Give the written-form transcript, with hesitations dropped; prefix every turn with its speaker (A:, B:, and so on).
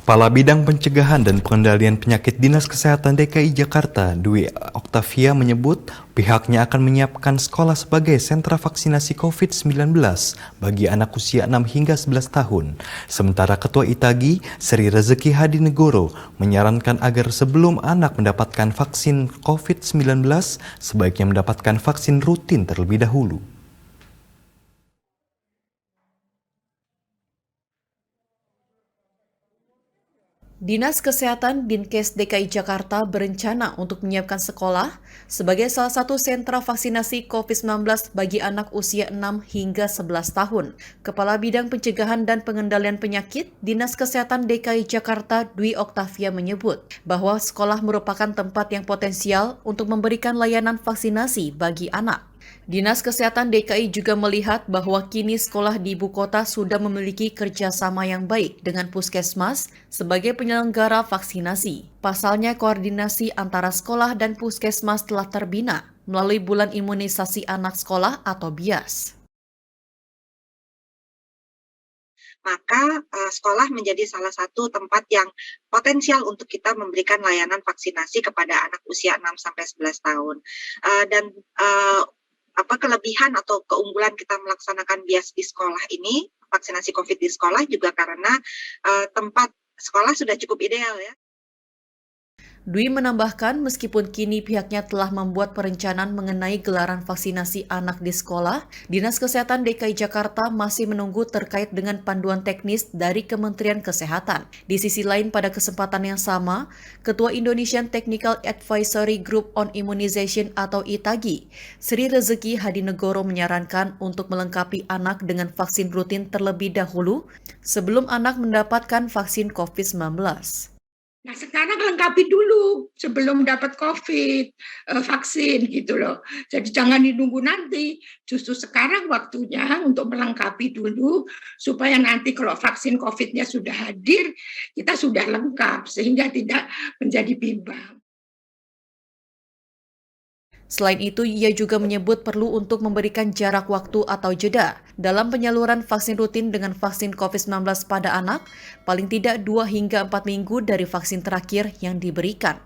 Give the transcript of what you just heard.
A: Kepala Bidang Pencegahan dan Pengendalian Penyakit Dinas Kesehatan DKI Jakarta, Dwi Oktavia menyebut pihaknya akan menyiapkan sekolah sebagai sentra vaksinasi COVID-19 bagi anak usia 6 hingga 11 tahun. Sementara Ketua ITAGI, Sri Rezeki Hadinegoro, menyarankan agar sebelum anak mendapatkan vaksin COVID-19, sebaiknya mendapatkan vaksin rutin terlebih dahulu.
B: Dinas Kesehatan Dinkes DKI Jakarta berencana untuk menyiapkan sekolah sebagai salah satu sentra vaksinasi COVID-19 bagi anak usia 6 hingga 11 tahun. Kepala Bidang Pencegahan dan Pengendalian Penyakit Dinas Kesehatan DKI Jakarta Dwi Oktavia menyebut bahwa sekolah merupakan tempat yang potensial untuk memberikan layanan vaksinasi bagi anak. Dinas Kesehatan DKI juga melihat bahwa kini sekolah di ibu kota sudah memiliki kerjasama yang baik dengan puskesmas sebagai penyelenggara vaksinasi. Pasalnya, koordinasi antara sekolah dan puskesmas telah terbina melalui Bulan Imunisasi Anak Sekolah atau BIAS.
C: Maka sekolah menjadi salah satu tempat yang potensial untuk kita memberikan layanan vaksinasi kepada anak usia 6-11 tahun. Kelebihan atau keunggulan kita melaksanakan BIAS di sekolah ini, vaksinasi COVID di sekolah juga karena tempat sekolah sudah cukup ideal ya.
B: Dwi menambahkan meskipun kini pihaknya telah membuat perencanaan mengenai gelaran vaksinasi anak di sekolah, Dinas Kesehatan DKI Jakarta masih menunggu terkait dengan panduan teknis dari Kementerian Kesehatan. Di sisi lain, pada kesempatan yang sama, Ketua Indonesian Technical Advisory Group on Immunization atau ITAGI, Sri Rezeki Hadinegoro menyarankan untuk melengkapi anak dengan vaksin rutin terlebih dahulu sebelum anak mendapatkan vaksin COVID-19.
D: Nah, sekarang lengkapi dulu sebelum dapat COVID, vaksin gitu loh. Jadi jangan ditunggu nanti, justru sekarang waktunya untuk melengkapi dulu supaya nanti kalau vaksin COVID-nya sudah hadir, kita sudah lengkap sehingga tidak menjadi bimbang.
B: Selain itu, ia juga menyebut perlu untuk memberikan jarak waktu atau jeda dalam penyaluran vaksin rutin dengan vaksin COVID-19 pada anak, paling tidak 2 hingga 4 minggu dari vaksin terakhir yang diberikan.